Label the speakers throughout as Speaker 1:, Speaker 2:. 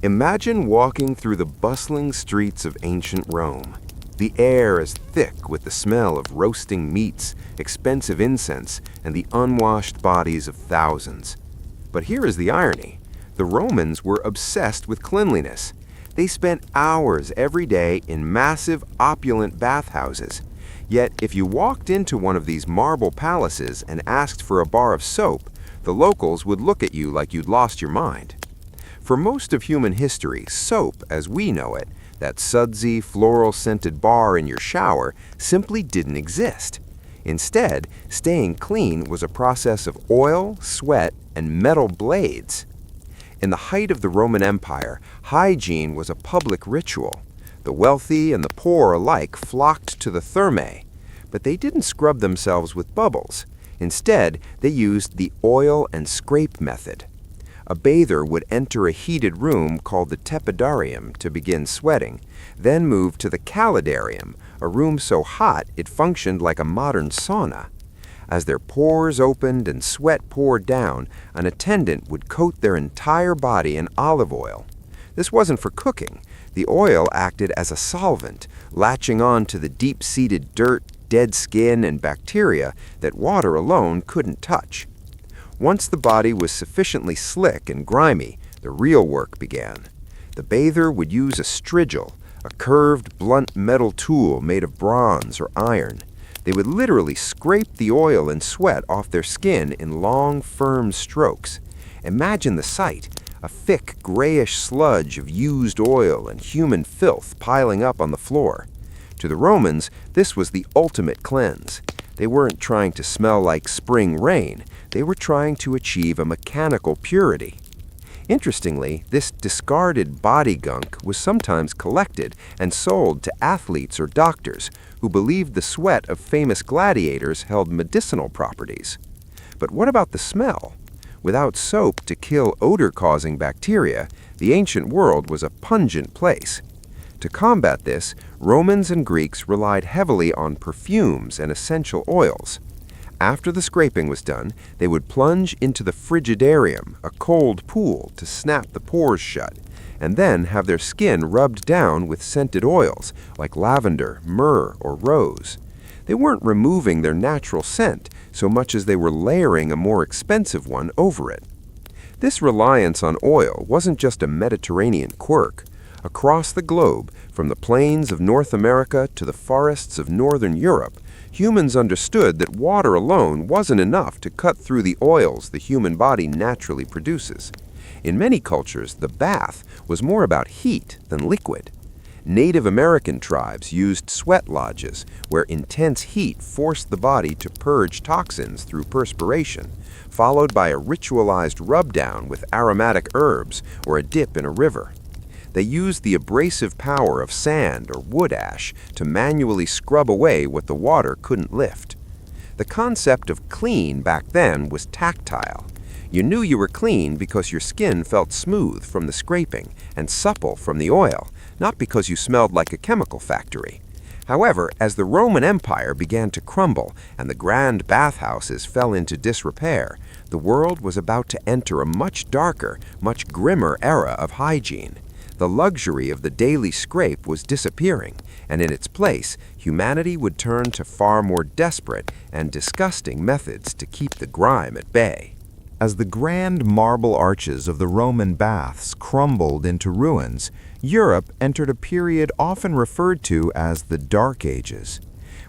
Speaker 1: Imagine walking through the bustling streets of ancient Rome. The air is thick with the smell of roasting meats, expensive incense, and the unwashed bodies of thousands. But here is the irony. The Romans were obsessed with cleanliness. They spent hours every day in massive, opulent bathhouses. Yet, if you walked into one of these marble palaces and asked for a bar of soap, the locals would look at you like you'd lost your mind. For most of human history, soap, as we know it, that sudsy, floral-scented bar in your shower, simply didn't exist. Instead, staying clean was a process of oil, sweat, and metal blades. In the height of the Roman Empire, hygiene was a public ritual. The wealthy and the poor alike flocked to the thermae, but they didn't scrub themselves with bubbles. Instead, they used the oil and scrape method. A bather would enter a heated room called the tepidarium to begin sweating, then move to the calidarium, a room so hot it functioned like a modern sauna. As their pores opened and sweat poured down, an attendant would coat their entire body in olive oil. This wasn't for cooking. The oil acted as a solvent, latching on to the deep-seated dirt, dead skin, and bacteria that water alone couldn't touch. Once the body was sufficiently slick and grimy, the real work began. The bather would use a strigil, a curved, blunt metal tool made of bronze or iron. They would literally scrape the oil and sweat off their skin in long, firm strokes. Imagine the sight, a thick, grayish sludge of used oil and human filth piling up on the floor. To the Romans, this was the ultimate cleanse. They weren't trying to smell like spring rain. They were trying to achieve a mechanical purity. Interestingly, this discarded body gunk was sometimes collected and sold to athletes or doctors who believed the sweat of famous gladiators held medicinal properties. But what about the smell? Without soap to kill odor-causing bacteria, the ancient world was a pungent place. To combat this, Romans and Greeks relied heavily on perfumes and essential oils. After the scraping was done, they would plunge into the frigidarium, a cold pool, to snap the pores shut, and then have their skin rubbed down with scented oils like lavender, myrrh, or rose. They weren't removing their natural scent so much as they were layering a more expensive one over it. This reliance on oil wasn't just a Mediterranean quirk. Across the globe, from the plains of North America to the forests of Northern Europe, humans understood that water alone wasn't enough to cut through the oils the human body naturally produces. In many cultures, the bath was more about heat than liquid. Native American tribes used sweat lodges, where intense heat forced the body to purge toxins through perspiration, followed by a ritualized rub-down with aromatic herbs or a dip in a river. They used the abrasive power of sand or wood ash to manually scrub away what the water couldn't lift. The concept of clean back then was tactile. You knew you were clean because your skin felt smooth from the scraping and supple from the oil, not because you smelled like a chemical factory. However, as the Roman Empire began to crumble and the grand bathhouses fell into disrepair, the world was about to enter a much darker, much grimmer era of hygiene. The luxury of the daily scrape was disappearing, and in its place, humanity would turn to far more desperate and disgusting methods to keep the grime at bay.
Speaker 2: As the grand marble arches of the Roman baths crumbled into ruins, Europe entered a period often referred to as the Dark Ages.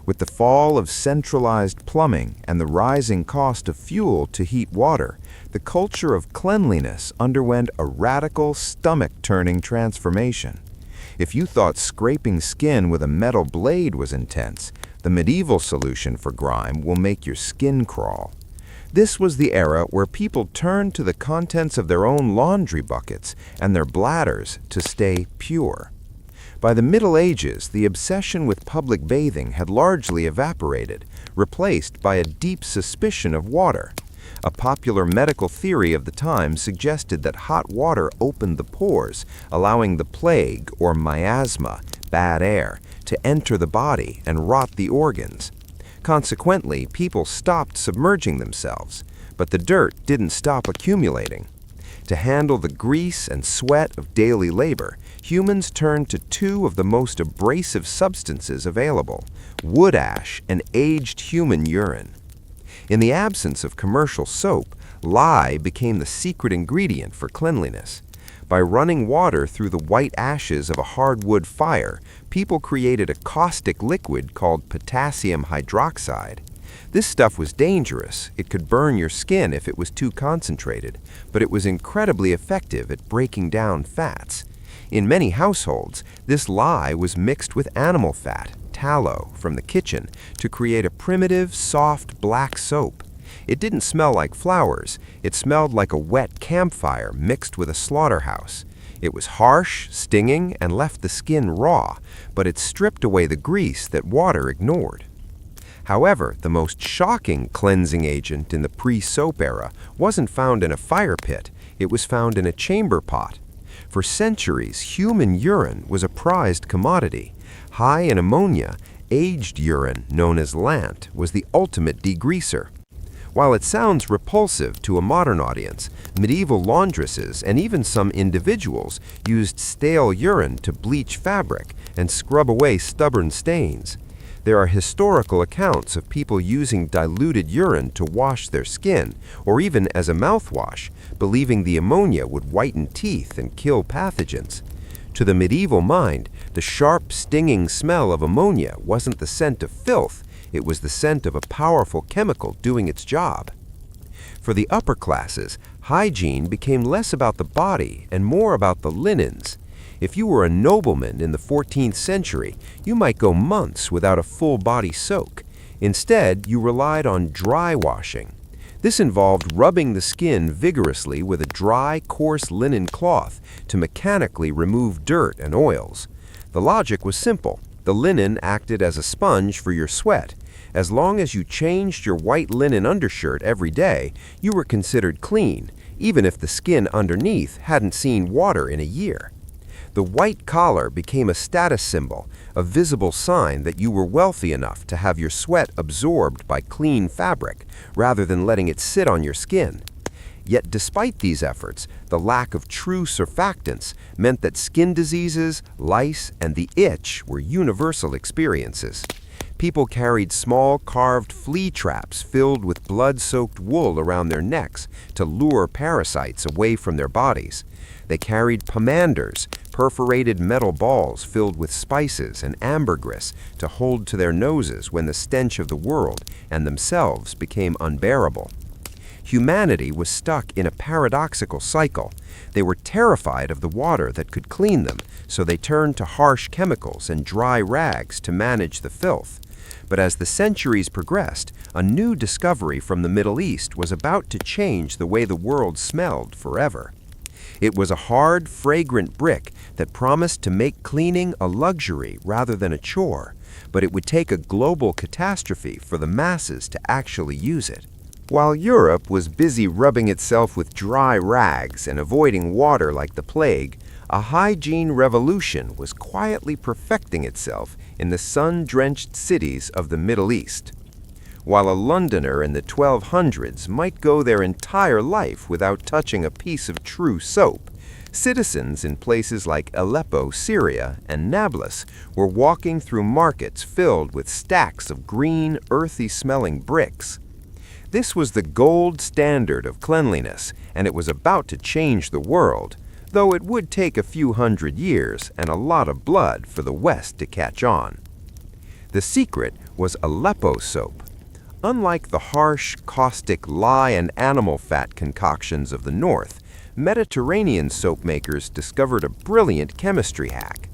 Speaker 2: With the fall of centralized plumbing and the rising cost of fuel to heat water, the culture of cleanliness underwent a radical, stomach-turning transformation. If you thought scraping skin with a metal blade was intense, the medieval solution for grime will make your skin crawl. This was the era where people turned to the contents of their own laundry buckets and their bladders to stay pure. By the Middle Ages, the obsession with public bathing had largely evaporated, replaced by a deep suspicion of water. A popular medical theory of the time suggested that hot water opened the pores, allowing the plague or miasma, bad air, to enter the body and rot the organs. Consequently, people stopped submerging themselves, but the dirt didn't stop accumulating.
Speaker 1: To handle the grease and sweat of daily labor, humans turned to two of the most abrasive substances available: wood ash and aged human urine. In the absence of commercial soap, lye became the secret ingredient for cleanliness. By running water through the white ashes of a hardwood fire, people created a caustic liquid called potassium hydroxide. This stuff was dangerous. It could burn your skin if it was too concentrated, but it was incredibly effective at breaking down fats. In many households, this lye was mixed with animal fat, tallow, from the kitchen to create a primitive, soft black soap. It didn't smell like flowers. It smelled like a wet campfire mixed with a slaughterhouse. It was harsh, stinging, and left the skin raw, but it stripped away the grease that water ignored. However, the most shocking cleansing agent in the pre-soap era wasn't found in a fire pit. It was found in a chamber pot. For centuries, human urine was a prized commodity. High in ammonia, aged urine, known as lant, was the ultimate degreaser. While it sounds repulsive to a modern audience, medieval laundresses and even some individuals used stale urine to bleach fabric and scrub away stubborn stains. There are historical accounts of people using diluted urine to wash their skin, or even as a mouthwash, believing the ammonia would whiten teeth and kill pathogens. To the medieval mind, the sharp, stinging smell of ammonia wasn't the scent of filth. It was the scent of a powerful chemical doing its job. For the upper classes, hygiene became less about the body and more about the linens. If you were a nobleman in the 14th century, you might go months without a full-body soak. Instead, you relied on dry washing. This involved rubbing the skin vigorously with a dry, coarse linen cloth to mechanically remove dirt and oils. The logic was simple. The linen acted as a sponge for your sweat. As long as you changed your white linen undershirt every day, you were considered clean, even if the skin underneath hadn't seen water in a year. The white collar became a status symbol, a visible sign that you were wealthy enough to have your sweat absorbed by clean fabric, rather than letting it sit on your skin. Yet despite these efforts, the lack of true surfactants meant that skin diseases, lice, and the itch were universal experiences. People carried small carved flea traps filled with blood-soaked wool around their necks to lure parasites away from their bodies. They carried pomanders, perforated metal balls filled with spices and ambergris to hold to their noses when the stench of the world and themselves became unbearable. Humanity was stuck in a paradoxical cycle. They were terrified of the water that could clean them, so they turned to harsh chemicals and dry rags to manage the filth. But as the centuries progressed, a new discovery from the Middle East was about to change the way the world smelled forever. It was a hard, fragrant brick that promised to make cleaning a luxury rather than a chore, but it would take a global catastrophe for the masses to actually use it. While Europe was busy rubbing itself with dry rags and avoiding water like the plague, a hygiene revolution was quietly perfecting itself in the sun-drenched cities of the Middle East. While a Londoner in the 1200s might go their entire life without touching a piece of true soap, citizens in places like Aleppo, Syria, and Nablus were walking through markets filled with stacks of green, earthy-smelling bricks. This was the gold standard of cleanliness, and it was about to change the world, though it would take a few hundred years and a lot of blood for the West to catch on. The secret was Aleppo soap. Unlike the harsh, caustic lye and animal fat concoctions of the North, Mediterranean soap makers discovered a brilliant chemistry hack.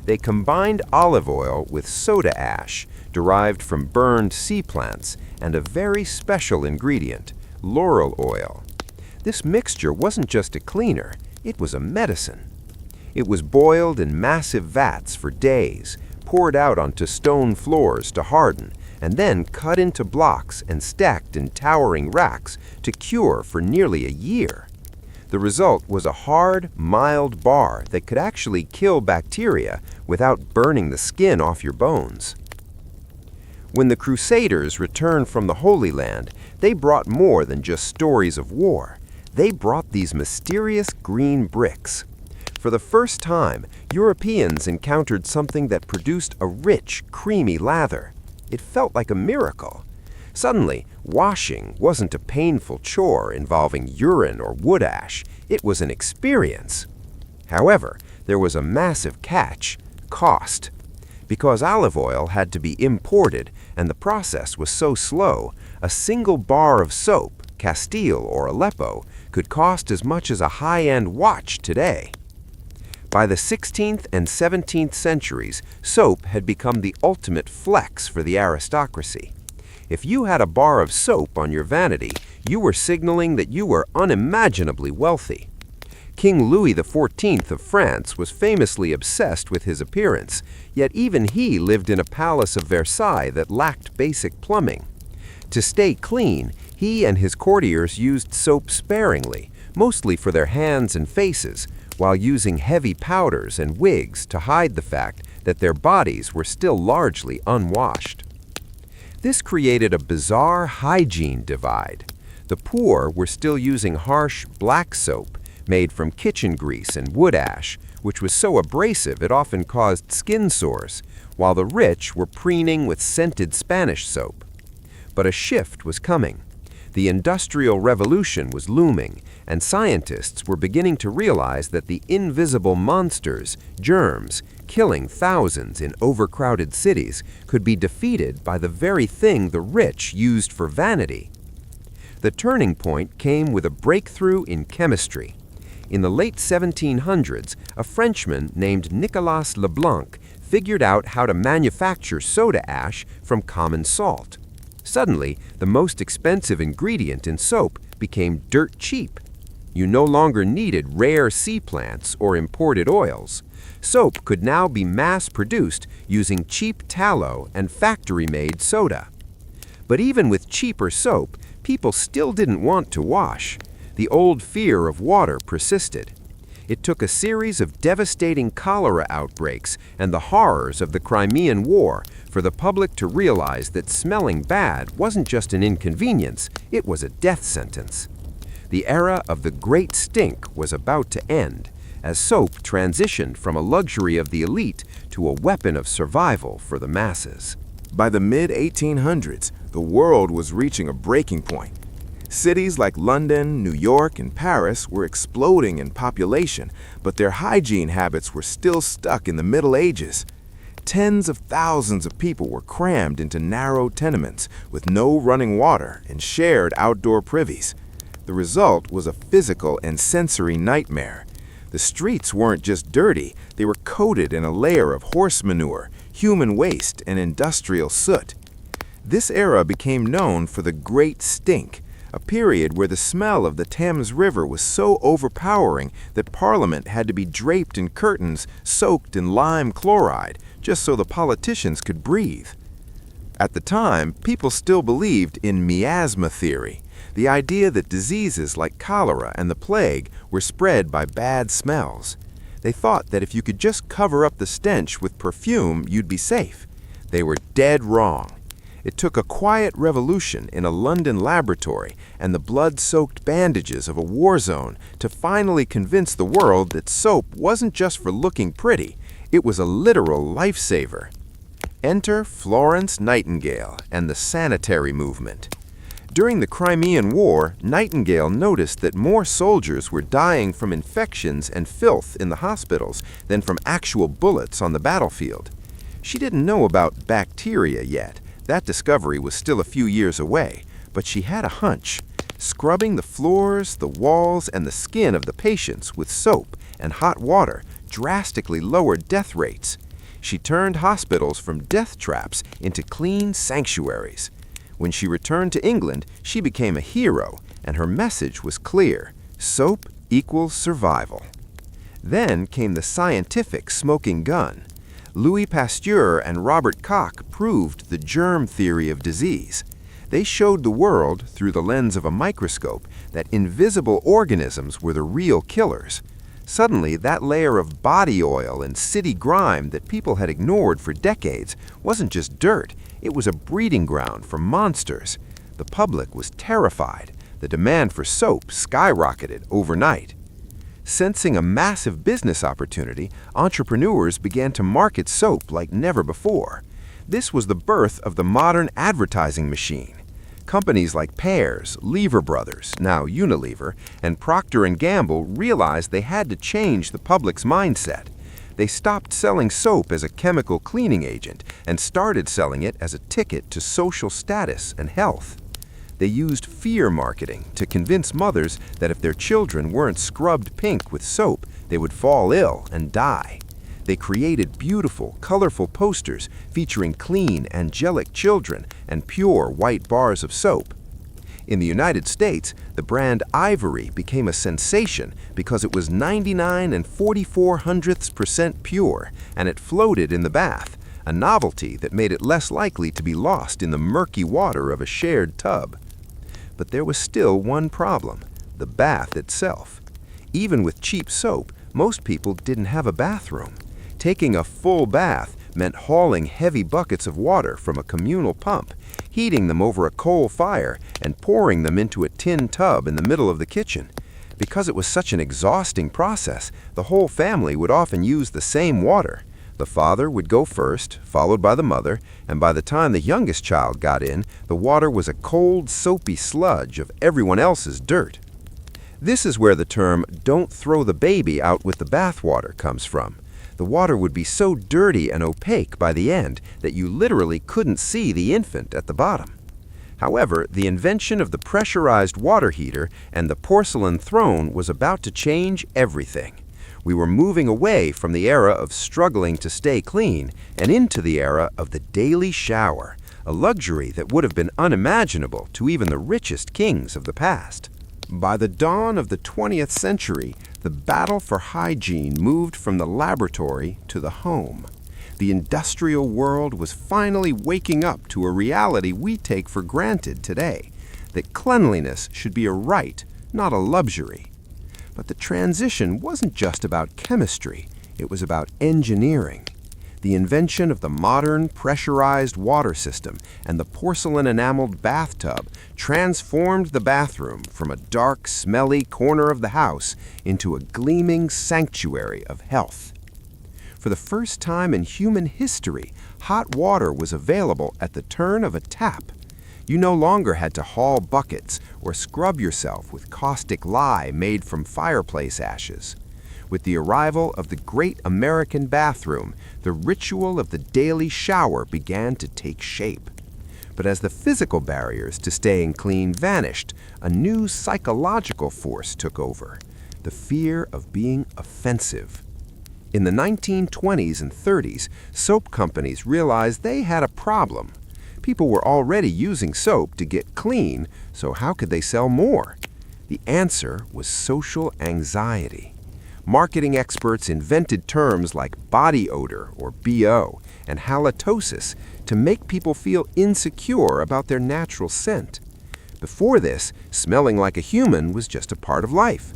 Speaker 1: They combined olive oil with soda ash, derived from burned sea plants, and a very special ingredient, laurel oil. This mixture wasn't just a cleaner, it was a medicine. It was boiled in massive vats for days, poured out onto stone floors to harden, and then cut into blocks and stacked in towering racks to cure for nearly a year. The result was a hard, mild bar that could actually kill bacteria without burning the skin off your bones. When the Crusaders returned from the Holy Land, they brought more than just stories of war. They brought these mysterious green bricks. For the first time, Europeans encountered something that produced a rich, creamy lather. It felt like a miracle. Suddenly, washing wasn't a painful chore involving urine or wood ash. It was an experience. However, there was a massive catch: cost. Because olive oil had to be imported and the process was so slow, a single bar of soap, Castile or Aleppo, could cost as much as a high-end watch today. By the 16th and 17th centuries, soap had become the ultimate flex for the aristocracy. If you had a bar of soap on your vanity, you were signaling that you were unimaginably wealthy. King Louis XIV of France was famously obsessed with his appearance, yet even he lived in a palace of Versailles that lacked basic plumbing. To stay clean, he and his courtiers used soap sparingly, mostly for their hands and faces, while using heavy powders and wigs to hide the fact that their bodies were still largely unwashed. This created a bizarre hygiene divide. The poor were still using harsh black soap made from kitchen grease and wood ash, which was so abrasive it often caused skin sores, while the rich were preening with scented Spanish soap. But a shift was coming. The Industrial Revolution was looming, and scientists were beginning to realize that the invisible monsters, germs, killing thousands in overcrowded cities, could be defeated by the very thing the rich used for vanity. The turning point came with a breakthrough in chemistry. In the late 1700s, a Frenchman named Nicolas Leblanc figured out how to manufacture soda ash from common salt. Suddenly, the most expensive ingredient in soap became dirt cheap. You no longer needed rare sea plants or imported oils. Soap could now be mass-produced using cheap tallow and factory-made soda. But even with cheaper soap, people still didn't want to wash. The old fear of water persisted. It took a series of devastating cholera outbreaks and the horrors of the Crimean War for the public to realize that smelling bad wasn't just an inconvenience, it was a death sentence. The era of the Great Stink was about to end, as soap transitioned from a luxury of the elite to a weapon of survival for the masses.
Speaker 3: By the mid-1800s, the world was reaching a breaking point. Cities like London, New York, and Paris were exploding in population, but their hygiene habits were still stuck in the Middle Ages. Tens of thousands of people were crammed into narrow tenements with no running water and shared outdoor privies. The result was a physical and sensory nightmare. The streets weren't just dirty, they were coated in a layer of horse manure, human waste, and industrial soot. This era became known for the Great Stink, a period where the smell of the Thames River was so overpowering that Parliament had to be draped in curtains soaked in lime chloride just so the politicians could breathe. At the time, people still believed in miasma theory, the idea that diseases like cholera and the plague were spread by bad smells. They thought that if you could just cover up the stench with perfume, you'd be safe. They were dead wrong. It took a quiet revolution in a London laboratory and the blood-soaked bandages of a war zone to finally convince the world that soap wasn't just for looking pretty, it was a literal lifesaver. Enter Florence Nightingale and the sanitary movement. During the Crimean War, Nightingale noticed that more soldiers were dying from infections and filth in the hospitals than from actual bullets on the battlefield. She didn't know about bacteria yet. That discovery was still a few years away, but she had a hunch. Scrubbing the floors, the walls, and the skin of the patients with soap and hot water drastically lowered death rates. She turned hospitals from death traps into clean sanctuaries. When she returned to England, she became a hero, and her message was clear: soap equals survival. Then came the scientific smoking gun. Louis Pasteur and Robert Koch proved the germ theory of disease. They showed the world, through the lens of a microscope, that invisible organisms were the real killers. Suddenly, that layer of body oil and city grime that people had ignored for decades wasn't just dirt, it was a breeding ground for monsters. The public was terrified. the demand for soap skyrocketed overnight. Sensing a massive business opportunity, entrepreneurs began to market soap like never before. This was the birth of the modern advertising machine. Companies like Pears, Lever Brothers, now Unilever, and Procter & Gamble realized they had to change the public's mindset. They stopped selling soap as a chemical cleaning agent and started selling it as a ticket to social status and health. They used fear marketing to convince mothers that if their children weren't scrubbed pink with soap, they would fall ill and die. They created beautiful, colorful posters featuring clean, angelic children and pure white bars of soap. In the United States, the brand Ivory became a sensation because it was 99 44/100% pure and it floated in the bath, a novelty that made it less likely to be lost in the murky water of a shared tub. But there was still one problem: the bath itself. Even with cheap soap, most people didn't have a bathroom. Taking a full bath meant hauling heavy buckets of water from a communal pump, heating them over a coal fire, and pouring them into a tin tub in the middle of the kitchen. Because it was such an exhausting process, the whole family would often use the same water. The father would go first, followed by the mother, and by the time the youngest child got in, the water was a cold, soapy sludge of everyone else's dirt. This is where the term "don't throw the baby out with the bathwater" comes from. The water would be so dirty and opaque by the end that you literally couldn't see the infant at the bottom. However, the invention of the pressurized water heater and the porcelain throne was about to change everything. We were moving away from the era of struggling to stay clean and into the era of the daily shower, a luxury that would have been unimaginable to even the richest kings of the past. By the dawn of the 20th century, the battle for hygiene moved from the laboratory to the home. The industrial world was finally waking up to a reality we take for granted today, that cleanliness should be a right, not a luxury. But the transition wasn't just about chemistry, it was about engineering. The invention of the modern pressurized water system and the porcelain enameled bathtub transformed the bathroom from a dark, smelly corner of the house into a gleaming sanctuary of health. For the first time in human history, hot water was available at the turn of a tap. You no longer had to haul buckets or scrub yourself with caustic lye made from fireplace ashes. With the arrival of the great American bathroom, the ritual of the daily shower began to take shape. But as the physical barriers to staying clean vanished, a new psychological force took over: the fear of being offensive. In the 1920s and 30s, soap companies realized they had a problem. People were already using soap to get clean, so how could they sell more? The answer was social anxiety. Marketing experts invented terms like body odor, or BO, and halitosis to make people feel insecure about their natural scent. Before this, smelling like a human was just a part of life.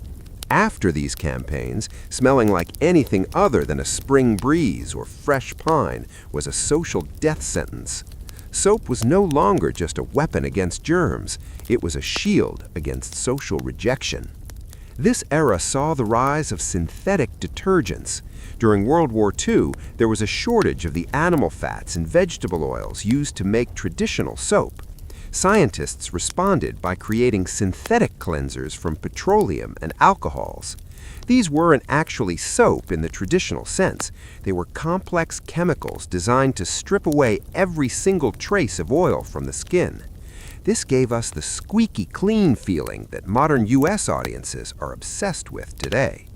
Speaker 3: After these campaigns, smelling like anything other than a spring breeze or fresh pine was a social death sentence. Soap was no longer just a weapon against germs, it was a shield against social rejection. This era saw the rise of synthetic detergents. During World War II, there was a shortage of the animal fats and vegetable oils used to make traditional soap. Scientists responded by creating synthetic cleansers from petroleum and alcohols. These weren't actually soap in the traditional sense. They were complex chemicals designed to strip away every single trace of oil from the skin. This gave us the squeaky clean feeling that modern U.S. audiences are obsessed with today.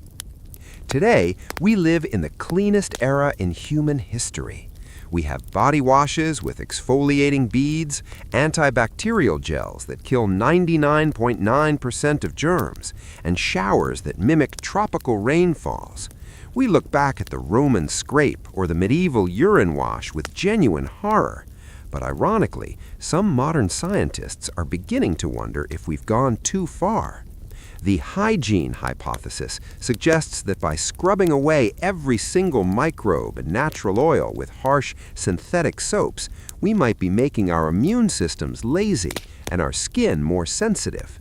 Speaker 3: Today, we live in the cleanest era in human history. We have body washes with exfoliating beads, antibacterial gels that kill 99.9% of germs, and showers that mimic tropical rainfalls. We look back at the Roman scrape or the medieval urine wash with genuine horror. But ironically, some modern scientists are beginning to wonder if we've gone too far. The hygiene hypothesis suggests that by scrubbing away every single microbe and natural oil with harsh synthetic soaps, we might be making our immune systems lazy and our skin more sensitive.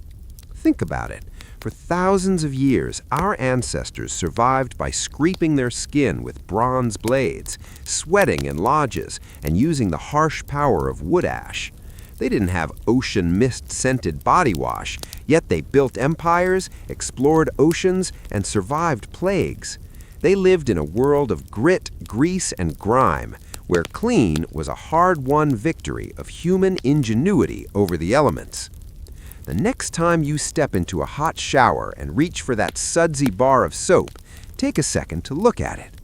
Speaker 1: Think about it. For thousands of years, our ancestors survived by scraping their skin with bronze blades, sweating in lodges, and using the harsh power of wood ash. They didn't have ocean mist-scented body wash, yet they built empires, explored oceans, and survived plagues. They lived in a world of grit, grease, and grime, where clean was a hard-won victory of human ingenuity over the elements. The next time you step into a hot shower and reach for that sudsy bar of soap, take a second to look at it.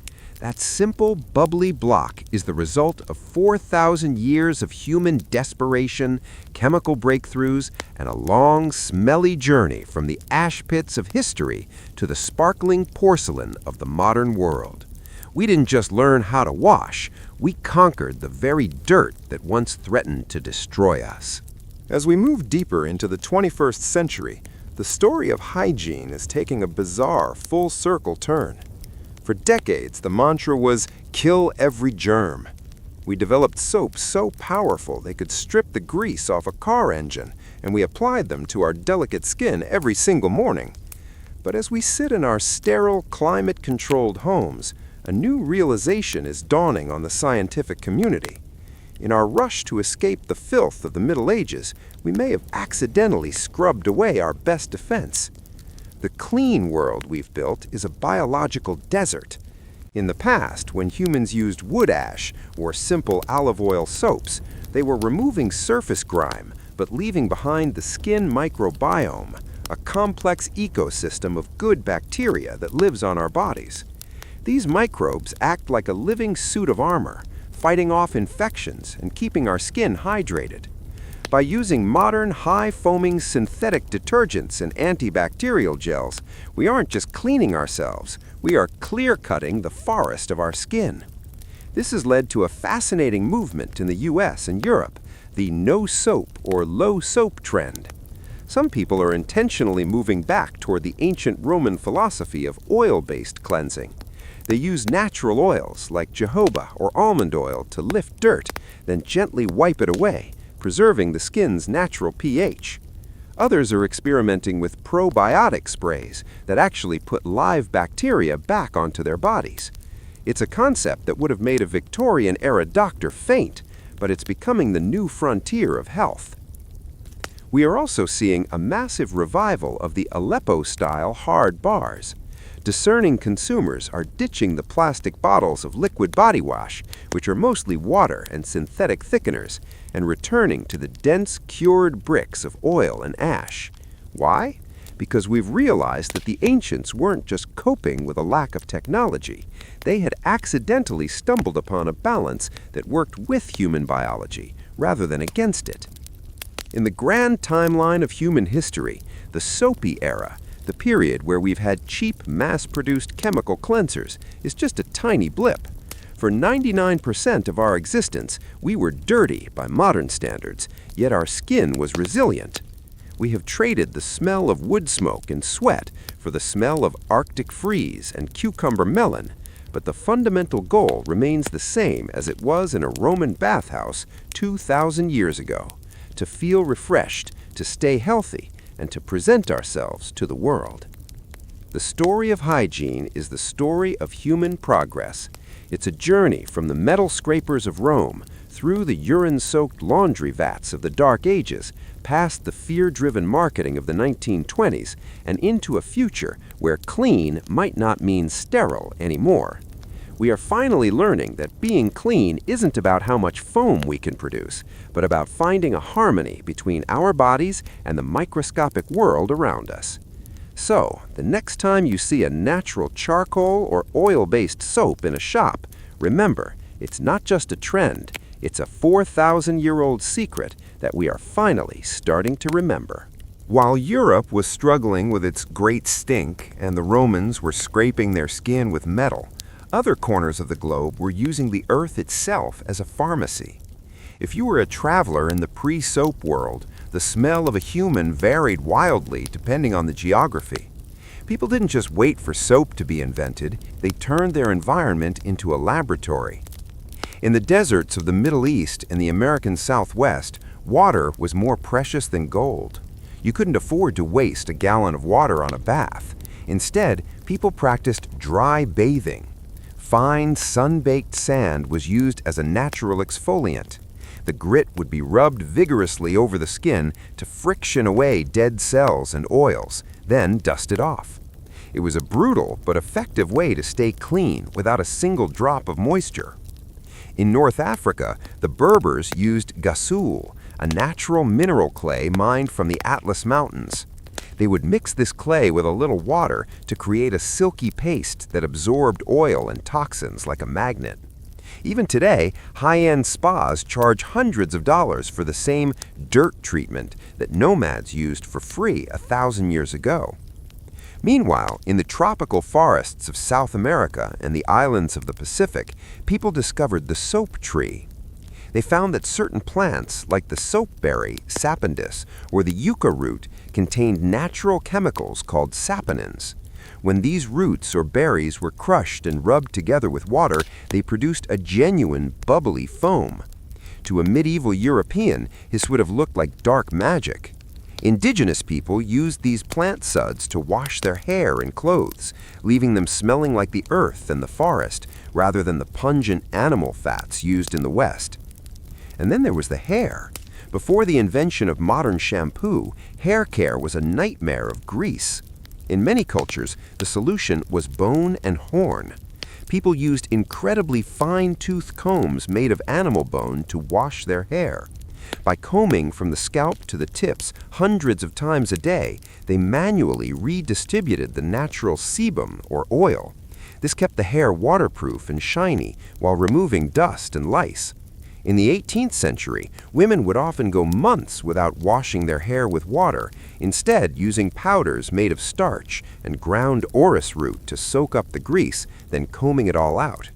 Speaker 1: That simple, bubbly block is the result of 4,000 years of human desperation, chemical breakthroughs, and a long, smelly journey from the ash pits of history to the sparkling porcelain of the modern world. We didn't just learn how to wash, we conquered the very dirt that once threatened to destroy us.
Speaker 3: As we move deeper into the 21st century, the story of hygiene is taking a bizarre, full-circle turn. For decades, the mantra was, "Kill every germ." We developed soaps so powerful they could strip the grease off a car engine, and we applied them to our delicate skin every single morning. But as we sit in our sterile, climate-controlled homes, a new realization is dawning on the scientific community. In our rush to escape the filth of the Middle Ages, we may have accidentally scrubbed away our best defense. The clean world we've built is a biological desert. In the past, when humans used wood ash or simple olive oil soaps, they were removing surface grime but leaving behind the skin microbiome, a complex ecosystem of good bacteria that lives on our bodies. These microbes act like a living suit of armor, fighting off infections and keeping our skin hydrated. By using modern, high-foaming synthetic detergents and antibacterial gels, we aren't just cleaning ourselves, we are clear-cutting the forest of our skin. This has led to a fascinating movement in the US and Europe, the no-soap or low-soap trend. Some people are intentionally moving back toward the ancient Roman philosophy of oil-based cleansing. They use natural oils like jojoba or almond oil to lift dirt, then gently wipe it away, preserving the skin's natural pH. Others are experimenting with probiotic sprays that actually put live bacteria back onto their bodies. It's a concept that would have made a Victorian-era doctor faint, but it's becoming the new frontier of health. We are also seeing a massive revival of the Aleppo-style hard bars. Discerning consumers are ditching the plastic bottles of liquid body wash, which are mostly water and synthetic thickeners, and returning to the dense, cured bricks of oil and ash. Why? Because we've realized that the ancients weren't just coping with a lack of technology. They had accidentally stumbled upon a balance that worked with human biology rather than against it. In the grand timeline of human history, the soapy era, the period where we've had cheap, mass-produced chemical cleansers, is just a tiny blip. For 99% of our existence, we were dirty by modern standards, yet our skin was resilient. We have traded the smell of wood smoke and sweat for the smell of Arctic freeze and cucumber melon, but the fundamental goal remains the same as it was in a Roman bathhouse 2,000 years ago: to feel refreshed, to stay healthy, and to present ourselves to the world. The story of hygiene is the story of human progress. It's a journey from the metal scrapers of Rome, through the urine-soaked laundry vats of the Dark Ages, past the fear-driven marketing of the 1920s, and into a future where clean might not mean sterile anymore. We are finally learning that being clean isn't about how much foam we can produce, but about finding a harmony between our bodies and the microscopic world around us. So, the next time you see a natural charcoal or oil-based soap in a shop, remember, it's not just a trend, it's a 4,000-year-old secret that we are finally starting to remember. While Europe was struggling with its great stink and the Romans were scraping their skin with metal, other corners of the globe were using the earth itself as a pharmacy. If you were a traveler in the pre-soap world, the smell of a human varied wildly depending on the geography. People didn't just wait for soap to be invented, they turned their environment into a laboratory. In the deserts of the Middle East and the American Southwest, water was more precious than gold.
Speaker 2: You couldn't afford to waste a gallon of water on a bath. Instead, people practiced dry bathing. Fine, sun-baked sand was used as a natural exfoliant. The grit would be rubbed vigorously over the skin to friction away dead cells and oils, then dusted off. It was a brutal but effective way to stay clean without a single drop of moisture. In North Africa, the Berbers used gasoul, a natural mineral clay mined from the Atlas Mountains. They would mix this clay with a little water to create a silky paste that absorbed oil and toxins like a magnet. Even today, high-end spas charge hundreds of dollars for the same dirt treatment that nomads used for free 1,000 years ago. Meanwhile, in the tropical forests of South America and the islands of the Pacific, people discovered the soap tree. They found that certain plants, like the soapberry, sapindus, or the yucca root, contained natural chemicals called saponins. When these roots or berries were crushed and rubbed together with water, they produced a genuine, bubbly foam. To a medieval European, this would have looked like dark magic. Indigenous people used these plant suds to wash their hair and clothes, leaving them smelling like the earth and the forest, rather than the pungent animal fats used in the West. And then there was the hair. Before the invention of modern shampoo, hair care was a nightmare of grease. In many cultures, the solution was bone and horn. People used incredibly fine-toothed combs made of animal bone to wash their hair. By combing from the scalp to the tips hundreds of times a day, they manually redistributed the natural sebum, or oil. This kept the hair waterproof and shiny while removing dust and lice. In the 18th century, women would often go months without washing their hair with water, instead using powders made of starch and ground orris root to soak up the grease, then combing it all out.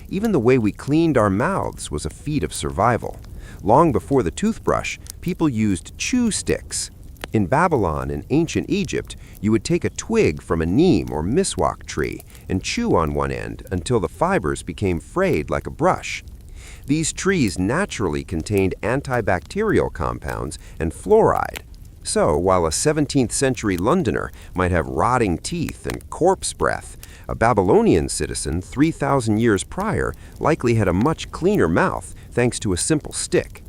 Speaker 2: Even the way we cleaned our mouths was a feat of survival. Long before the toothbrush, people used chew sticks. In Babylon and ancient Egypt, you would take a twig from a neem or miswak tree and chew on one end until the fibers became frayed like a brush. These trees naturally contained antibacterial compounds and fluoride. So, while a 17th century Londoner might have rotting teeth and corpse breath, a Babylonian citizen 3,000 years prior likely had a much cleaner mouth thanks to a simple stick.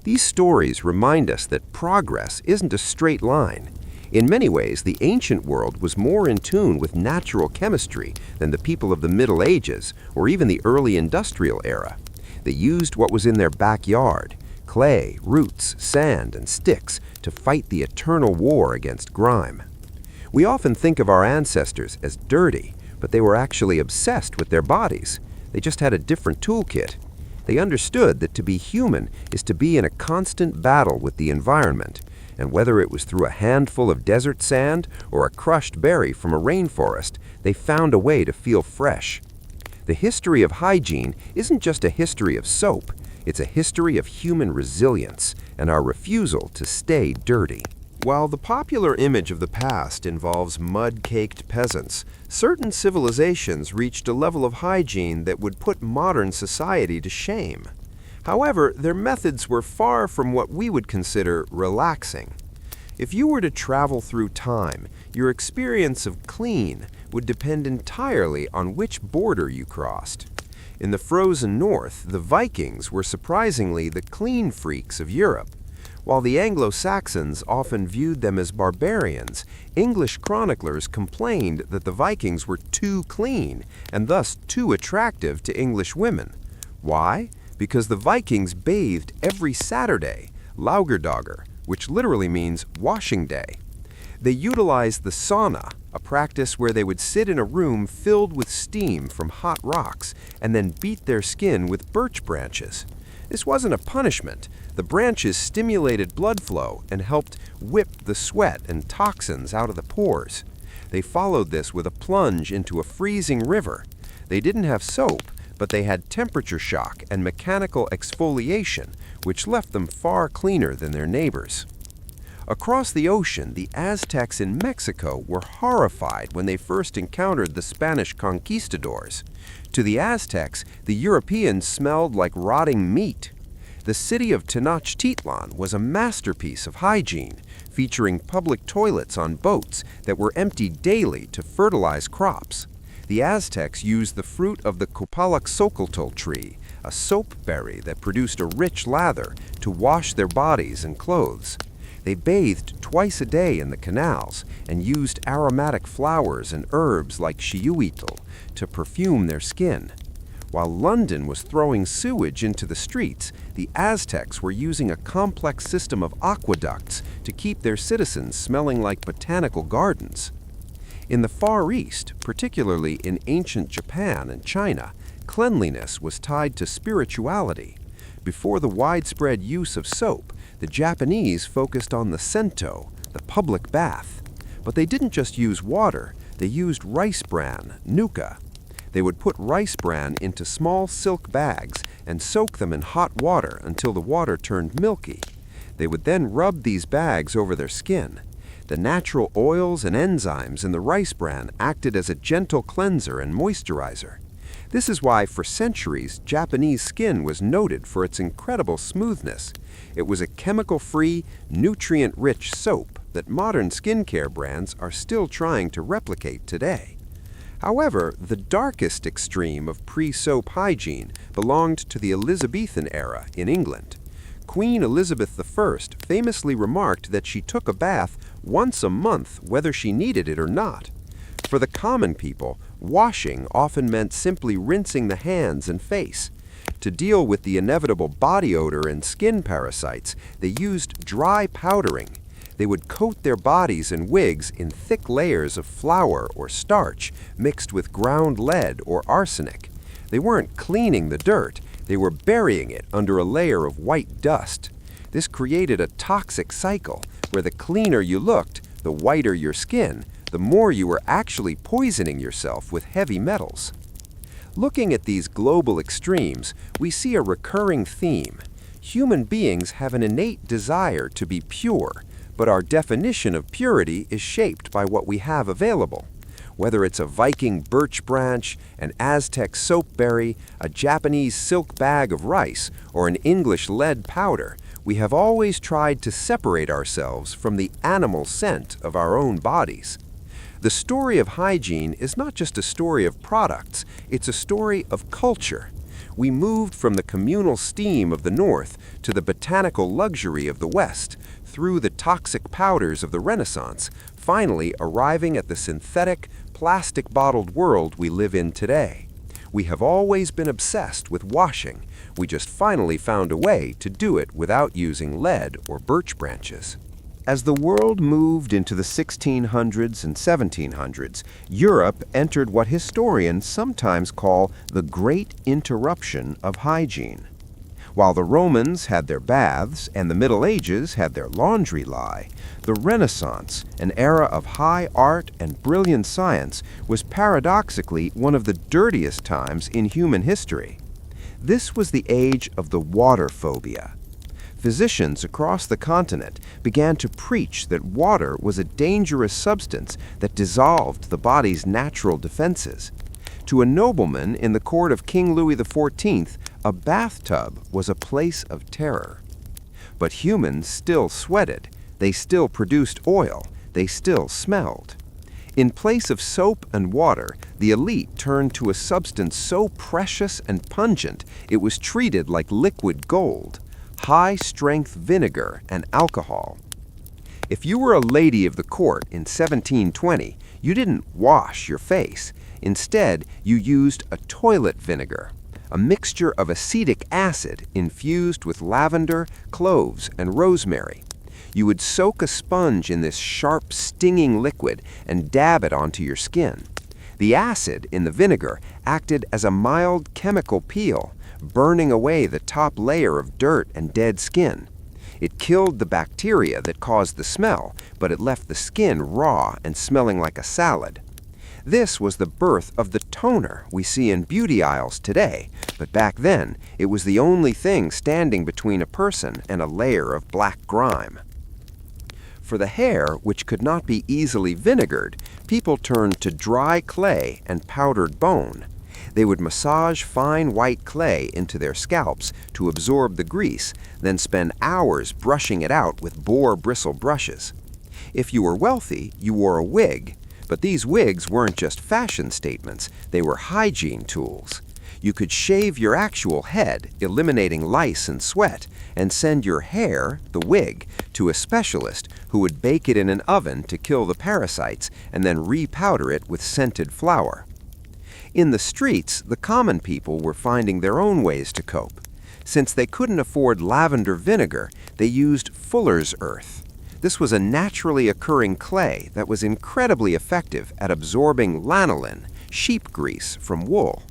Speaker 2: These stories remind us that progress isn't a straight line. In many ways, the ancient world was more in tune with natural chemistry than the people of the Middle Ages or even the early industrial era. They used what was in their backyard, clay, roots, sand, and sticks, to fight the eternal war against grime. We often think of our ancestors as dirty, but they were actually obsessed with their bodies. They just had a different toolkit. They understood that to be human is to be in a constant battle with the environment, and whether it was through a handful of desert sand or a crushed berry from a rainforest, they found a way to feel fresh. The history of hygiene isn't just a history of soap, it's a history of human resilience and our refusal to stay dirty. While the popular image of the past involves mud-caked peasants, certain civilizations reached a level of hygiene that would put modern society to shame. However, their methods were far from what we would consider relaxing. If you were to travel through time, your experience of clean would depend entirely on which border you crossed. In the frozen north, the Vikings were surprisingly the clean freaks of Europe. While the Anglo-Saxons often viewed them as barbarians, English chroniclers complained that the Vikings were too clean and thus too attractive to English women. Why? Because the Vikings bathed every Saturday, Laugardagar, which literally means washing day. They utilized the sauna, a practice where they would sit in a room filled with steam from hot rocks and then beat their skin with birch branches. This wasn't a punishment. The branches stimulated blood flow and helped whip the sweat and toxins out of the pores. They followed this with a plunge into a freezing river. They didn't have soap, but they had temperature shock and mechanical exfoliation, which left them far cleaner than their neighbors. Across the ocean, the Aztecs in Mexico were horrified when they first encountered the Spanish conquistadors. To the Aztecs, the Europeans smelled like rotting meat.
Speaker 1: The city of Tenochtitlan was a masterpiece of hygiene, featuring public toilets on boats that were emptied daily to fertilize crops. The Aztecs used the fruit of the Copalaxocoatl tree, a soap berry that produced a rich lather, to wash their bodies and clothes. They bathed twice a day in the canals and used aromatic flowers and herbs like xiyuitl to perfume their skin. While London was throwing sewage into the streets, the Aztecs were using a complex system of aqueducts to keep their citizens smelling like botanical gardens. In the Far East, particularly in ancient Japan and China, cleanliness was tied to spirituality. Before the widespread use of soap, the Japanese focused on the sento, the public bath. But they didn't just use water, they used rice bran, nuka. They would put rice bran into small silk bags and soak them in hot water until the water turned milky. They would then rub these bags over their skin. The natural oils and enzymes in the rice bran acted as a gentle cleanser and moisturizer. This is why, for centuries, Japanese skin was noted for its incredible smoothness. It was a chemical-free, nutrient-rich soap that modern skincare brands are still trying to replicate today. However, the darkest extreme of pre-soap hygiene belonged to the Elizabethan era in England. Queen Elizabeth I famously remarked that she took a bath once a month whether she needed it or not. For the common people, washing often meant simply rinsing the hands and face. To deal with the inevitable body odor and skin parasites, they used dry powdering. They would coat their bodies and wigs in thick layers of flour or starch mixed with ground lead or arsenic. They weren't cleaning the dirt, they were burying it under a layer of white dust. This created a toxic cycle where the cleaner you looked, the whiter your skin, the more you were actually poisoning yourself with heavy metals. Looking at these global extremes, we see a recurring theme. Human beings have an innate desire to be pure, but our definition of purity is shaped by what we have available. Whether it's a Viking birch branch, an Aztec soap berry, a Japanese silk bag of rice, or an English lead powder, we have always tried to separate ourselves from the animal scent of our own bodies. The story of hygiene is not just a story of products, it's a story of culture. We moved from the communal steam of the North to the botanical luxury of the West, through the toxic powders of the Renaissance, finally arriving at the synthetic, plastic-bottled world we live in today. We have always been obsessed with washing. We just finally found a way to do it without using lead or birch branches. As the world moved into the 1600s and 1700s, Europe entered what historians sometimes call the Great Interruption of Hygiene. While the Romans had their baths and the Middle Ages had their laundry lye, the Renaissance, an era of high art and brilliant science, was paradoxically one of the dirtiest times in human history. This was the age of the water phobia. Physicians across the continent began to preach that water was a dangerous substance that dissolved the body's natural defenses. To a nobleman in the court of King Louis XIV, a bathtub was a place of terror. But humans still sweated, they still produced oil, they still smelled. In place of soap and water, the elite turned to a substance so precious and pungent it was treated like liquid gold: high-strength vinegar and alcohol. If you were a lady of the court in 1720, you didn't wash your face. Instead, you used a toilet vinegar, a mixture of acetic acid infused with lavender, cloves, and rosemary. You would soak a sponge in this sharp, stinging liquid and dab it onto your skin. The acid in the vinegar acted as a mild chemical peel, burning away the top layer of dirt and dead skin. It killed the bacteria that caused the smell, but it left the skin raw and smelling like a salad. This was the birth of the toner we see in beauty aisles today, but back then it was the only thing standing between a person and a layer of black grime. For the hair, which could not be easily vinegared, people turned to dry clay and powdered bone. They would massage fine white clay into their scalps to absorb the grease, then spend hours brushing it out with boar bristle brushes. If you were wealthy, you wore a wig, but these wigs weren't just fashion statements, they were hygiene tools. You could shave your actual head, eliminating lice and sweat, and send your hair, the wig, to a specialist who would bake it in an oven to kill the parasites and then repowder it with scented flour. In the streets, the common people were finding their own ways to cope. Since they couldn't afford lavender vinegar, they used fuller's earth. This was a naturally occurring clay that was incredibly effective at absorbing lanolin, sheep grease, from wool.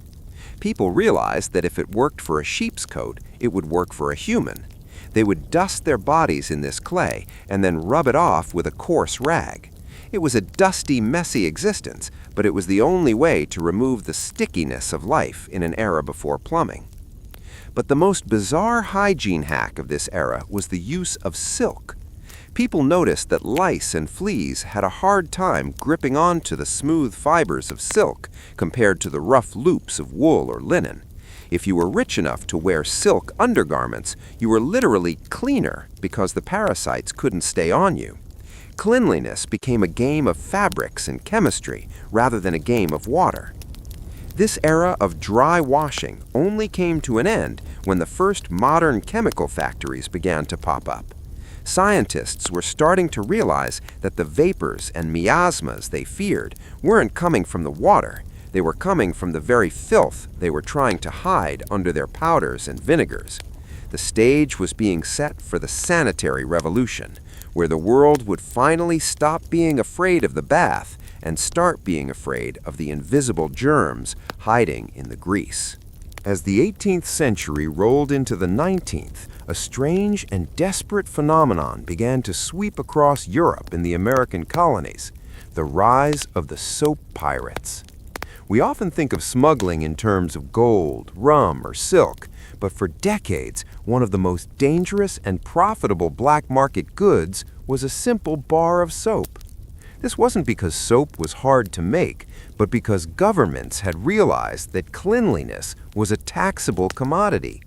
Speaker 1: People realized that if it worked for a sheep's coat, it would work for a human. They would dust their bodies in this clay and then rub it off with a coarse rag. It was a dusty, messy existence, but it was the only way to remove the stickiness of life in an era before plumbing. But the most bizarre hygiene hack of this era was the use of silk. People noticed that lice and fleas had a hard time gripping onto the smooth fibers of silk compared to the rough loops of wool or linen. If you were rich enough to wear silk undergarments, you were literally cleaner because the parasites couldn't stay on you. Cleanliness became a game of fabrics and chemistry rather than a game of water. This era of dry washing only came to an end when the first modern chemical factories began to pop up. Scientists were starting to realize that the vapors and miasmas they feared weren't coming from the water, they were coming from the very filth they were trying to hide under their powders and vinegars. The stage was being set for the sanitary revolution, where the world would finally stop being afraid of the bath and start being afraid of the invisible germs hiding in the grease. As the 18th century rolled into the 19th, a strange and desperate phenomenon began to sweep across Europe and the American colonies: the rise of the soap pirates. We often think of smuggling in terms of gold, rum, or silk, but for decades, one of the most dangerous and profitable black market goods was a simple bar of soap. This wasn't because soap was hard to make, but because governments had realized that cleanliness was a taxable commodity.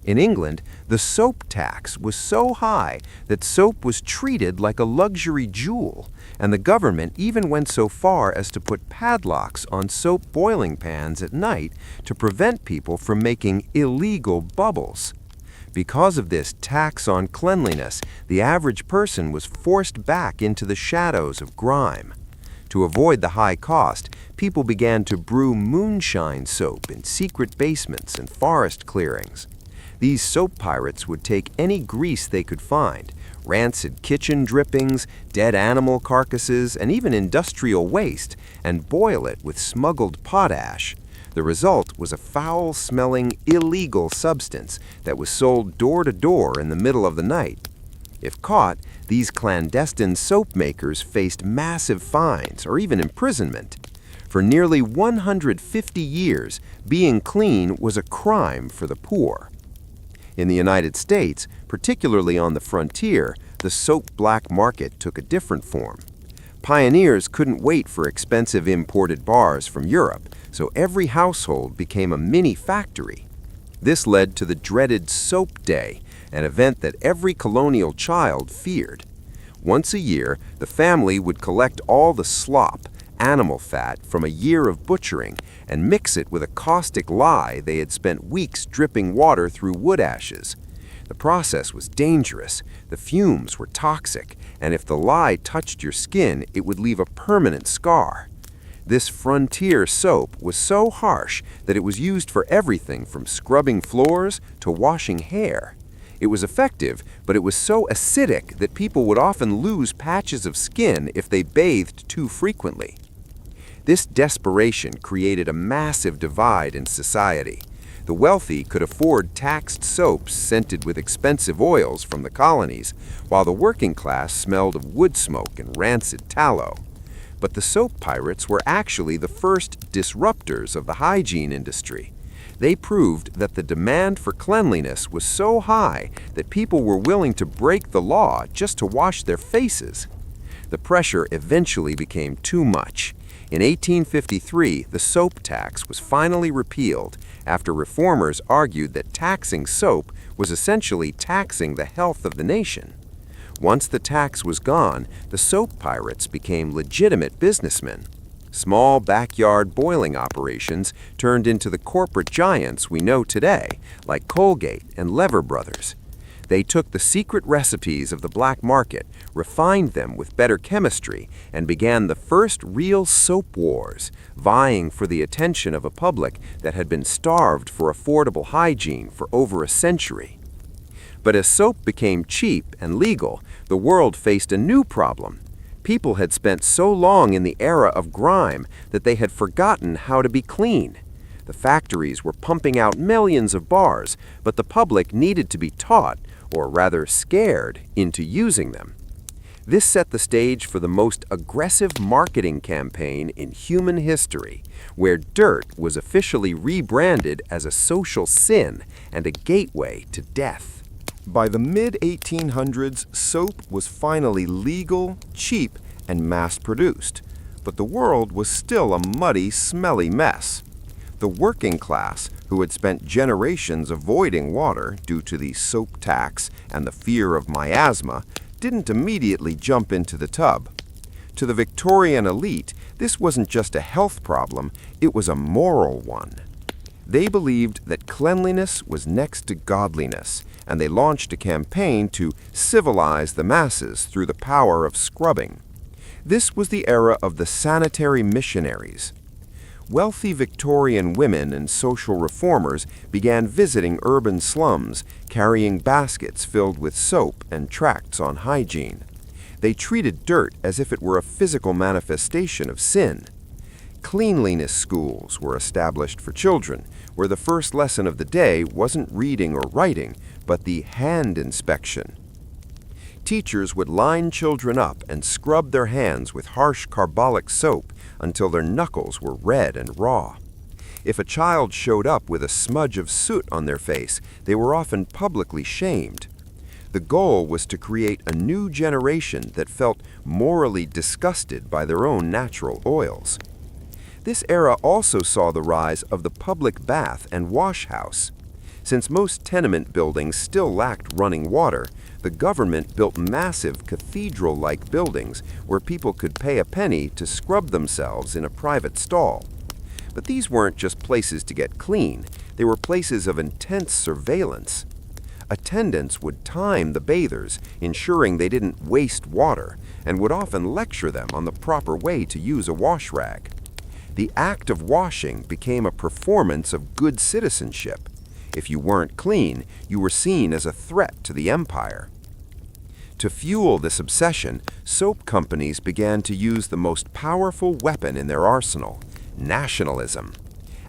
Speaker 1: In England, the soap tax was so high that soap was treated like a luxury jewel, and the government even went so far as to put padlocks on soap boiling pans at night to prevent people from making illegal bubbles. Because of this tax on cleanliness, the average person was forced back into the shadows of grime. To avoid the high cost, people began to brew moonshine soap in secret basements and forest clearings. These soap pirates would take any grease they could find, rancid kitchen drippings, dead animal carcasses, and even industrial waste, and boil it with smuggled potash. The result was a foul-smelling, illegal substance that was sold door to door in the middle of the night. If caught, these clandestine soap makers faced massive fines or even imprisonment. For nearly 150 years, being clean was a crime for the poor. In the United States, particularly on the frontier, the soap black market took a different form. Pioneers couldn't wait for expensive imported bars from Europe, so every household became a mini factory. This led to the dreaded Soap Day, an event that every colonial child feared. Once a year, the family would collect all the slop, animal fat, from a year of butchering and mix it with a caustic lye they had spent weeks dripping water through wood ashes. The process was dangerous, the fumes were toxic, and if the lye touched your skin, it would leave a permanent scar. This frontier soap was so harsh that it was used for everything from scrubbing floors to washing hair. It was effective, but it was so acidic that people would often lose patches of skin if they bathed too frequently. This desperation created a massive divide in society. The wealthy could afford taxed soaps scented with expensive oils from the colonies, while the working class smelled of wood smoke and rancid tallow. But the soap pirates were actually the first disruptors of the hygiene industry. They proved that the demand for cleanliness was so high that people were willing to break the law just to wash their faces. The pressure eventually became too much. In 1853, the soap tax was finally repealed after reformers argued that taxing soap was essentially taxing the health of the nation. Once the tax was gone, the soap pirates became legitimate businessmen. Small backyard boiling operations turned into the corporate giants we know today, like Colgate and Lever Brothers. They took the secret recipes of the black market, refined them with better chemistry, and began the first real soap wars, vying for the attention of a public that had been starved for affordable hygiene for over a century. But as soap became cheap and legal, the world faced a new problem. People had spent so long in the era of grime that they had forgotten how to be clean. The factories were pumping out millions of bars, but the public needed to be taught, or rather scared, into using them. This set the stage for the most aggressive marketing campaign in human history, where dirt was officially rebranded as a social sin and a gateway to death.
Speaker 2: By the mid-1800s, soap was finally legal, cheap, and mass-produced, but the world was still a muddy, smelly mess. The working class, who had spent generations avoiding water due to the soap tax and the fear of miasma, didn't immediately jump into the tub. To the Victorian elite, this wasn't just a health problem, it was a moral one. They believed that cleanliness was next to godliness, and they launched a campaign to civilize the masses through the power of scrubbing. This was the era of the sanitary missionaries. Wealthy Victorian women and social reformers began visiting urban slums, carrying baskets filled with soap and tracts on hygiene. They treated dirt as if it were a physical manifestation of sin. Cleanliness schools were established for children, where the first lesson of the day wasn't reading or writing, but the hand inspection. Teachers would line children up and scrub their hands with harsh carbolic soap until their knuckles were red and raw. If a child showed up with a smudge of soot on their face, they were often publicly shamed. The goal was to create a new generation that felt morally disgusted by their own natural oils. This era also saw the rise of the public bath and wash house. Since most tenement buildings still lacked running water, the government built massive cathedral-like buildings where people could pay a penny to scrub themselves in a private stall. But these weren't just places to get clean, they were places of intense surveillance. Attendants would time the bathers, ensuring they didn't waste water, and would often lecture them on the proper way to use a wash rag. The act of washing became a performance of good citizenship. If you weren't clean, you were seen as a threat to the empire. To fuel this obsession, soap companies began to use the most powerful weapon in their arsenal: nationalism.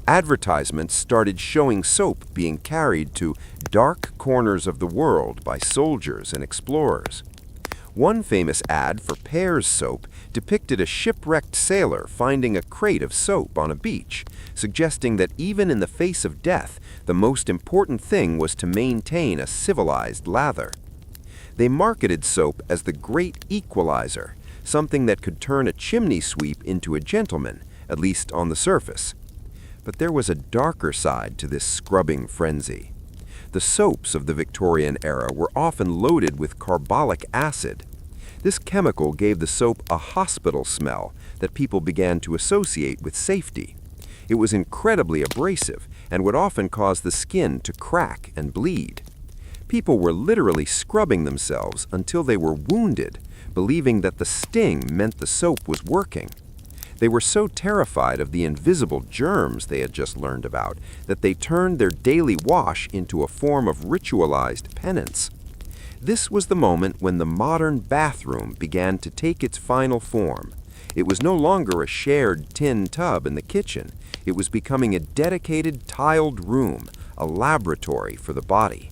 Speaker 2: Advertisements started showing soap being carried to dark corners of the world by soldiers and explorers. One famous ad for Pear's soap depicted a shipwrecked sailor finding a crate of soap on a beach, suggesting that even in the face of death, the most important thing was to maintain a civilized lather. They marketed soap as the great equalizer, something that could turn a chimney sweep into a gentleman, at least on the surface. But there was a darker side to this scrubbing frenzy. The soaps of the Victorian era were often loaded with carbolic acid. This chemical gave the soap a hospital smell that people began to associate with safety. It was incredibly abrasive and would often cause the skin to crack and bleed. People were literally scrubbing themselves until they were wounded, believing that the sting meant the soap was working. They were so terrified of the invisible germs they had just learned about that they turned their daily wash into a form of ritualized penance. This was the moment when the modern bathroom began to take its final form. It was no longer a shared tin tub in the kitchen. It was becoming a dedicated tiled room, a laboratory for the body.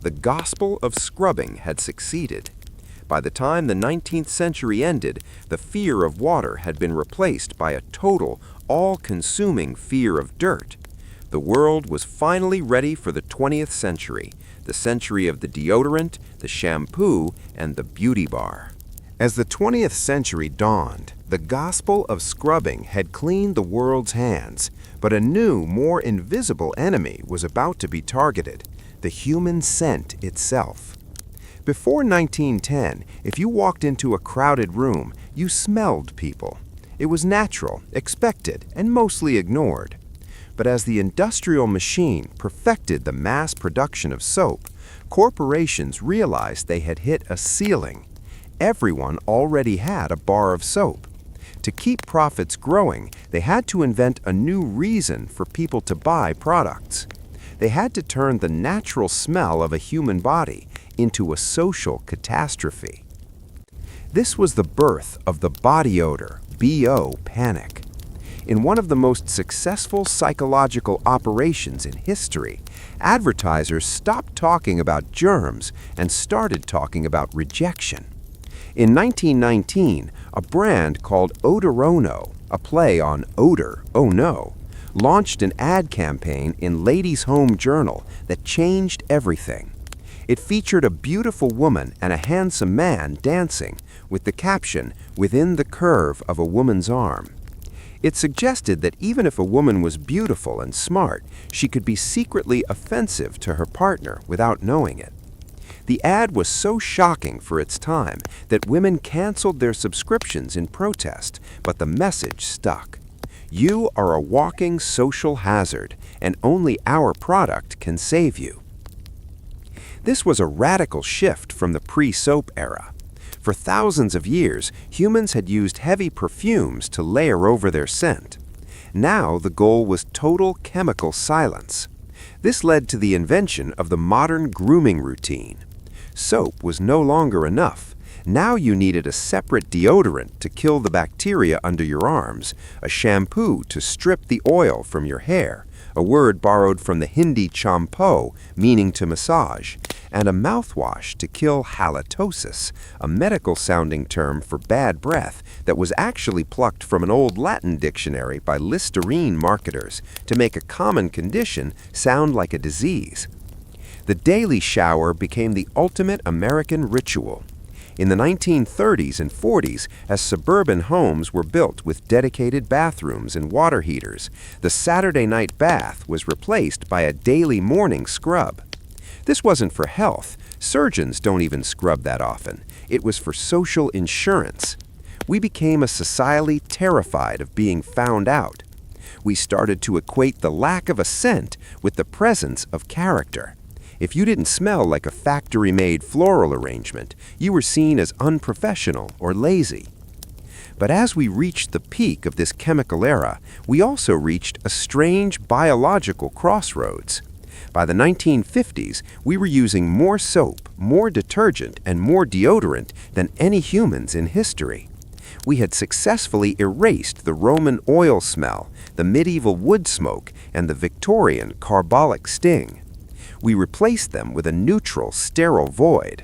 Speaker 2: The gospel of scrubbing had succeeded. By the time the 19th century ended, the fear of water had been replaced by a total, all-consuming fear of dirt. The world was finally ready for the 20th century, the century of the deodorant, the shampoo, and the beauty bar.
Speaker 1: As the 20th century dawned, the gospel of scrubbing had cleaned the world's hands, but a new, more invisible enemy was about to be targeted: the human scent itself. Before 1910, if you walked into a crowded room, you smelled people. It was natural, expected, and mostly ignored. But as the industrial machine perfected the mass production of soap, corporations realized they had hit a ceiling. Everyone already had a bar of soap. To keep profits growing, they had to invent a new reason for people to buy products. They had to turn the natural smell of a human body into a social catastrophe. This was the birth of the body odor, BO, panic. In one of the most successful psychological operations in history, advertisers stopped talking about germs and started talking about rejection. In 1919, a brand called Odorono, a play on odor, oh no, launched an ad campaign in Ladies' Home Journal that changed everything. It featured a beautiful woman and a handsome man dancing, with the caption, "Within the curve of a woman's arm." It suggested that even if a woman was beautiful and smart, she could be secretly offensive to her partner without knowing it. The ad was so shocking for its time that women canceled their subscriptions in protest, but the message stuck. You are a walking social hazard, and only our product can save you. This was a radical shift from the pre-soap era. For thousands of years, humans had used heavy perfumes to layer over their scent. Now the goal was total chemical silence. This led to the invention of the modern grooming routine. Soap was no longer enough. Now you needed a separate deodorant to kill the bacteria under your arms, a shampoo to strip the oil from your hair, a word borrowed from the Hindi champo, meaning to massage, and a mouthwash to kill halitosis, a medical-sounding term for bad breath that was actually plucked from an old Latin dictionary by Listerine marketers to make a common condition sound like a disease. The daily shower became the ultimate American ritual. In the 1930s and 40s, as suburban homes were built with dedicated bathrooms and water heaters, the Saturday night bath was replaced by a daily morning scrub. This wasn't for health. Surgeons don't even scrub that often. It was for social insurance. We became a society terrified of being found out. We started to equate the lack of a scent with the presence of character. If you didn't smell like a factory-made floral arrangement, you were seen as unprofessional or lazy. But as we reached the peak of this chemical era, we also reached a strange biological crossroads. By the 1950s, we were using more soap, more detergent, and more deodorant than any humans in history. We had successfully erased the Roman oil smell, the medieval wood smoke, and the Victorian carbolic sting. We replaced them with a neutral, sterile void.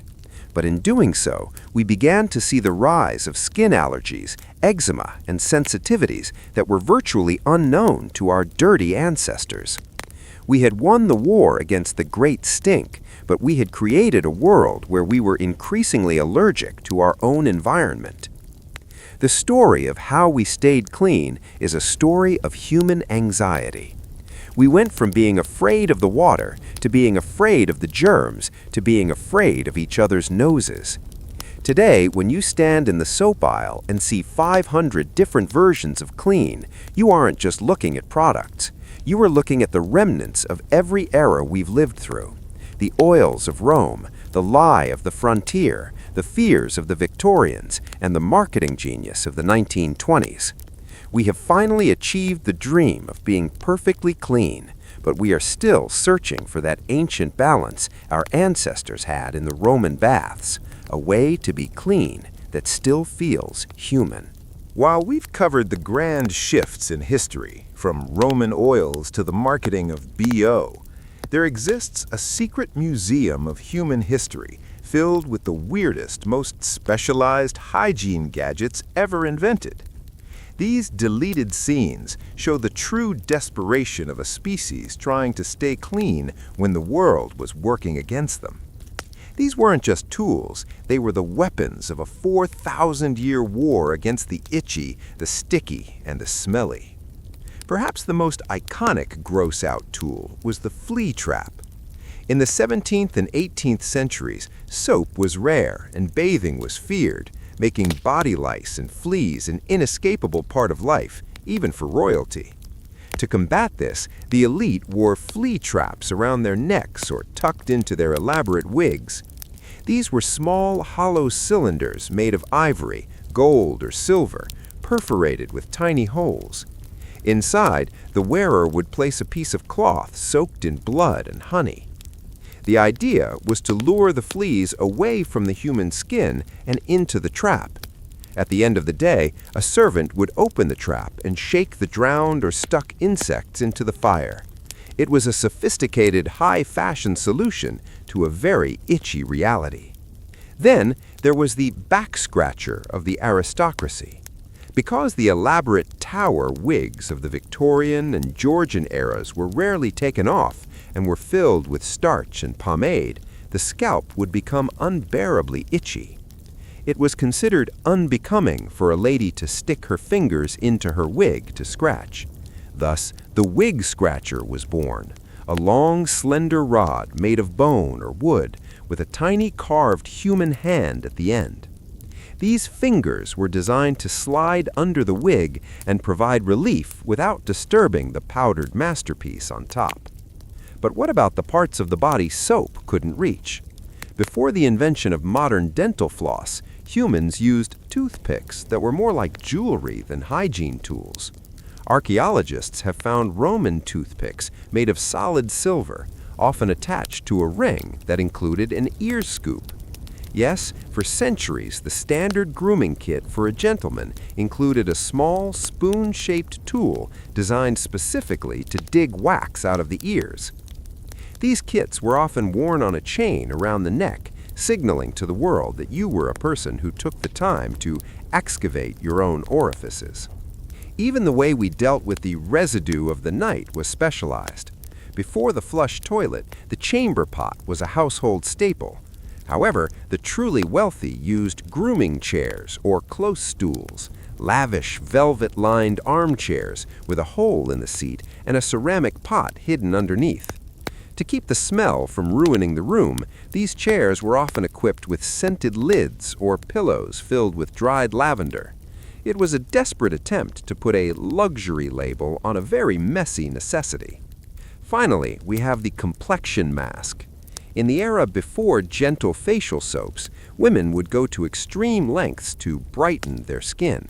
Speaker 1: But in doing so, we began to see the rise of skin allergies, eczema, and sensitivities that were virtually unknown to our dirty ancestors. We had won the war against the Great Stink, but we had created a world where we were increasingly allergic to our own environment. The story of how we stayed clean is a story of human anxiety. We went from being afraid of the water to being afraid of the germs to being afraid of each other's noses. Today, when you stand in the soap aisle and see 500 different versions of clean, you aren't just looking at products. You are looking at the remnants of every era we've lived through. The oils of Rome, the lie of the frontier, the fears of the Victorians, and the marketing genius of the 1920s. We have finally achieved the dream of being perfectly clean, but we are still searching for that ancient balance our ancestors had in the Roman baths, a way to be clean that still feels human.
Speaker 3: While we've covered the grand shifts in history, from Roman oils to the marketing of BO, there exists a secret museum of human history filled with the weirdest, most specialized hygiene gadgets ever invented. These deleted scenes show the true desperation of a species trying to stay clean when the world was working against them.
Speaker 2: These weren't just tools, they were the weapons of a 4,000-year war against the itchy, the sticky, and the smelly. Perhaps the most iconic gross-out tool was the flea trap. In the 17th and 18th centuries, soap was rare and bathing was feared, making body lice and fleas an inescapable part of life, even for royalty. To combat this, the elite wore flea traps around their necks or tucked into their elaborate wigs. These were small, hollow cylinders made of ivory, gold, or silver, perforated with tiny holes. Inside, the wearer would place a piece of cloth soaked in blood and honey. The idea was to lure the fleas away from the human skin and into the trap. At the end of the day, a servant would open the trap and shake the drowned or stuck insects into the fire. It was a sophisticated, high-fashion solution to a very itchy reality. Then there was the back scratcher of the aristocracy. Because the elaborate tower wigs of the Victorian and Georgian eras were rarely taken off and were filled with starch and pomade, the scalp would become unbearably itchy. It was considered unbecoming for a lady to stick her fingers into her wig to scratch. Thus, the wig scratcher was born, a long, slender rod made of bone or wood with a tiny carved human hand at the end. These fingers were designed to slide under the wig and provide relief without disturbing the powdered masterpiece on top. But what about the parts of the body soap couldn't reach? Before the invention of modern dental floss, humans used toothpicks that were more like jewelry than hygiene tools. Archaeologists have found Roman toothpicks made of solid silver, often attached to a ring that included an ear scoop. Yes, for centuries, the standard grooming kit for a gentleman included a small, spoon-shaped tool designed specifically to dig wax out of the ears. These kits were often worn on a chain around the neck, signaling to the world that you were a person who took the time to excavate your own orifices. Even the way we dealt with the residue of the night was specialized. Before the flush toilet, the chamber pot was a household staple. However, the truly wealthy used grooming chairs or close stools, lavish velvet-lined armchairs with a hole in the seat and a ceramic pot hidden underneath. To keep the smell from ruining the room, these chairs were often equipped with scented lids or pillows filled with dried lavender. It was a desperate attempt to put a luxury label on a very messy necessity. Finally, we have the complexion mask. In the era before gentle facial soaps, women would go to extreme lengths to brighten their skin.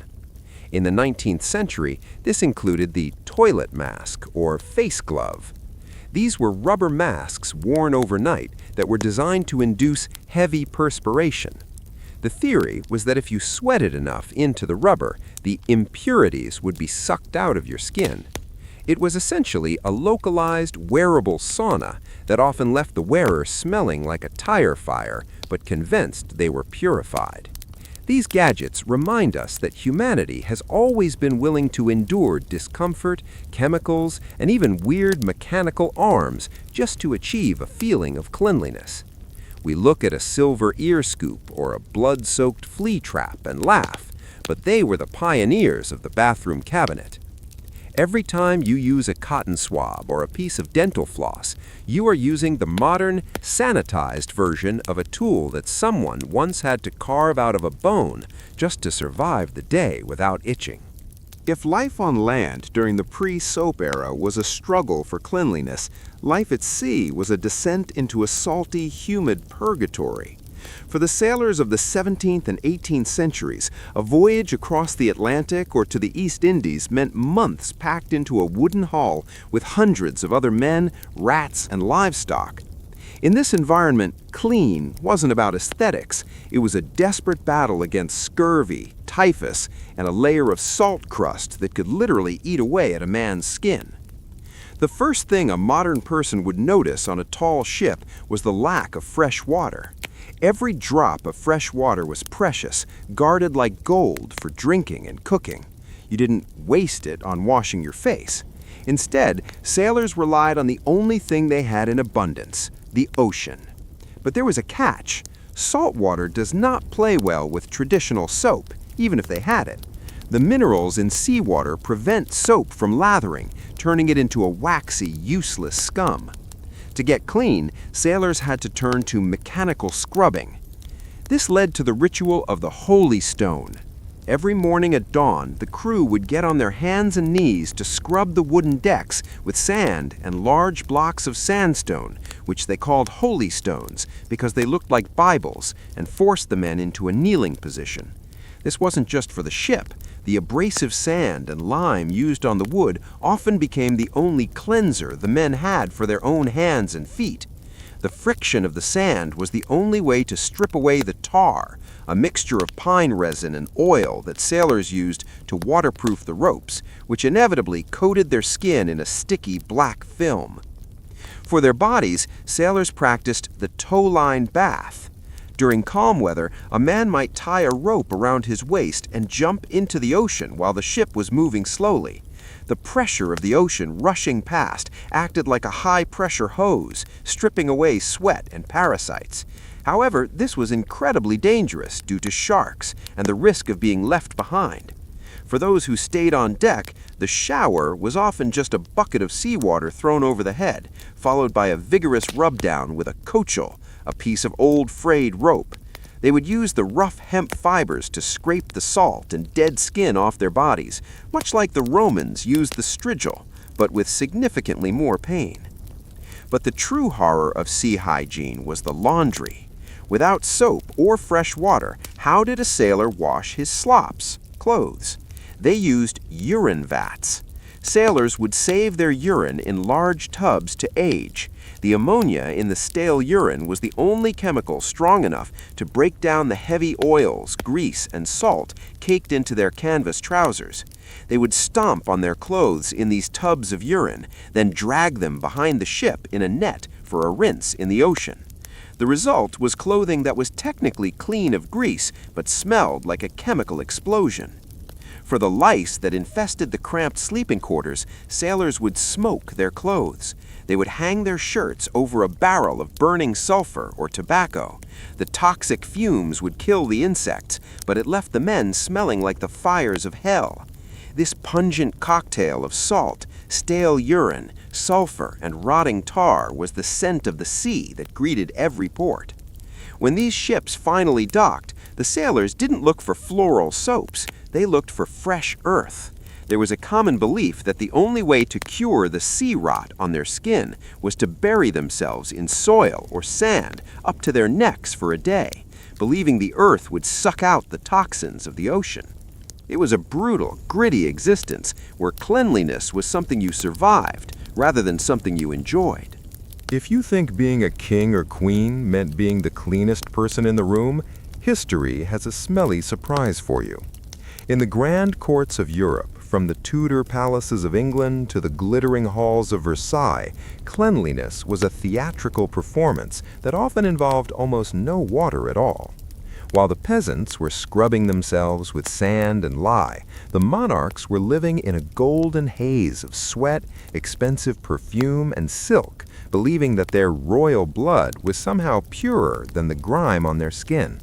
Speaker 2: In the 19th century, this included the toilet mask or face glove. These were rubber masks worn overnight that were designed to induce heavy perspiration. The theory was that if you sweated enough into the rubber, the impurities would be sucked out of your skin. It was essentially a localized, wearable sauna that often left the wearer smelling like a tire fire, but convinced they were purified. These gadgets remind us that humanity has always been willing to endure discomfort, chemicals, and even weird mechanical arms just to achieve a feeling of cleanliness. We look at a silver ear scoop or a blood-soaked flea trap and laugh, but they were the pioneers of the bathroom cabinet. Every time you use a cotton swab or a piece of dental floss, you are using the modern, sanitized version of a tool that someone once had to carve out of a bone just to survive the day without itching.
Speaker 3: If life on land during the pre-soap era was a struggle for cleanliness, life at sea was a descent into a salty, humid purgatory. For the sailors of the 17th and 18th centuries, a voyage across the Atlantic or to the East Indies meant months packed into a wooden hull with hundreds of other men, rats, and livestock. In this environment, clean wasn't about aesthetics. It was a desperate battle against scurvy, typhus, and a layer of salt crust that could literally eat away at a man's skin. The first thing a modern person would notice on a tall ship was the lack of fresh water. Every drop of fresh water was precious, guarded like gold for drinking and cooking. You didn't waste it on washing your face. Instead, sailors relied on the only thing they had in abundance, the ocean.
Speaker 1: But there was a catch. Salt water does not play well with traditional soap, even if they had it. The minerals in seawater prevent soap from lathering, turning it into a waxy, useless scum. To get clean, sailors had to turn to mechanical scrubbing. This led to the ritual of the Holy Stone. Every morning at dawn, the crew would get on their hands and knees to scrub the wooden decks with sand and large blocks of sandstone, which they called holy stones because they looked like Bibles and forced the men into a kneeling position. This wasn't just for the ship. The abrasive sand and lime used on the wood often became the only cleanser the men had for their own hands and feet. The friction of the sand was the only way to strip away the tar, a mixture of pine resin and oil that sailors used to waterproof the ropes, which inevitably coated their skin in a sticky black film. For their bodies, sailors practiced the tow-line bath. During calm weather, a man might tie a rope around his waist and jump into the ocean while the ship was moving slowly. The pressure of the ocean rushing past acted like a high-pressure hose, stripping away sweat and parasites. However, this was incredibly dangerous due to sharks and the risk of being left behind. For those who stayed on deck, the shower was often just a bucket of seawater thrown over the head, followed by a vigorous rub-down with a coachal, a piece of old frayed rope. They would use the rough hemp fibers to scrape the salt and dead skin off their bodies, much like the Romans used the strigil, but with significantly more pain. But the true horror of sea hygiene was the laundry. Without soap or fresh water, how did a sailor wash his slops, clothes? They used urine vats. Sailors would save their urine in large tubs to age. The ammonia in the stale urine was the only chemical strong enough to break down the heavy oils, grease, and salt caked into their canvas trousers. They would stomp on their clothes in these tubs of urine, then drag them behind the ship in a net for a rinse in the ocean. The result was clothing that was technically clean of grease, but smelled like a chemical explosion. For the lice that infested the cramped sleeping quarters, sailors would smoke their clothes. They would hang their shirts over a barrel of burning sulfur or tobacco. The toxic fumes would kill the insects, but it left the men smelling like the fires of hell. This pungent cocktail of salt, stale urine, sulfur, and rotting tar was the scent of the sea that greeted every port. When these ships finally docked, the sailors didn't look for floral soaps. They looked for fresh earth. There was a common belief that the only way to cure the sea rot on their skin was to bury themselves in soil or sand up to their necks for a day, believing the earth would suck out the toxins of the ocean. It was a brutal, gritty existence where cleanliness was something you survived rather than something you enjoyed.
Speaker 2: If you think being a king or queen meant being the cleanest person in the room, history has a smelly surprise for you. In the grand courts of Europe, from the Tudor palaces of England to the glittering halls of Versailles, cleanliness was a theatrical performance that often involved almost no water at all. While the peasants were scrubbing themselves with sand and lye, the monarchs were living in a golden haze of sweat, expensive perfume, and silk, believing that their royal blood was somehow purer than the grime on their skin.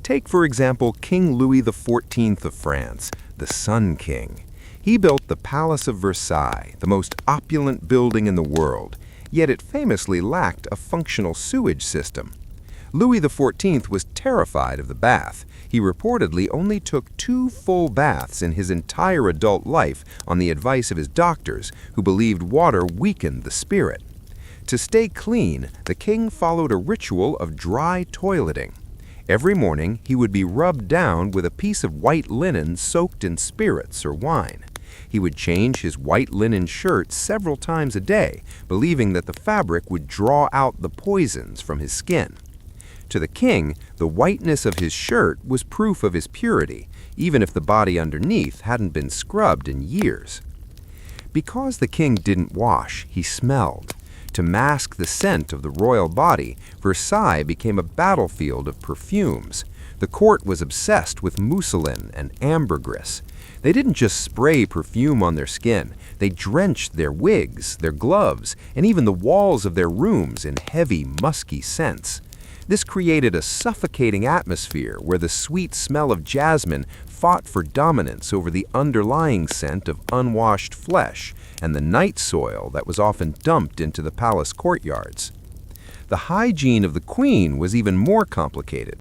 Speaker 2: Take, for example, King Louis XIV of France, the Sun King. He built the Palace of Versailles, the most opulent building in the world, yet it famously lacked a functional sewage system. Louis XIV was terrified of the bath. He reportedly only took 2 full baths in his entire adult life on the advice of his doctors, who believed water weakened the spirit. To stay clean, the king followed a ritual of dry toileting. Every morning, he would be rubbed down with a piece of white linen soaked in spirits or wine. He would change his white linen shirt several times a day, believing that the fabric would draw out the poisons from his skin. To the king, the whiteness of his shirt was proof of his purity, even if the body underneath hadn't been scrubbed in years. Because the king didn't wash, he smelled. To mask the scent of the royal body, Versailles became a battlefield of perfumes. The court was obsessed with mousseline and ambergris. They didn't just spray perfume on their skin. They drenched their wigs, their gloves, and even the walls of their rooms in heavy, musky scents. This created a suffocating atmosphere where the sweet smell of jasmine fought for dominance over the underlying scent of unwashed flesh and the night soil that was often dumped into the palace courtyards. The hygiene of the queen was even more complicated.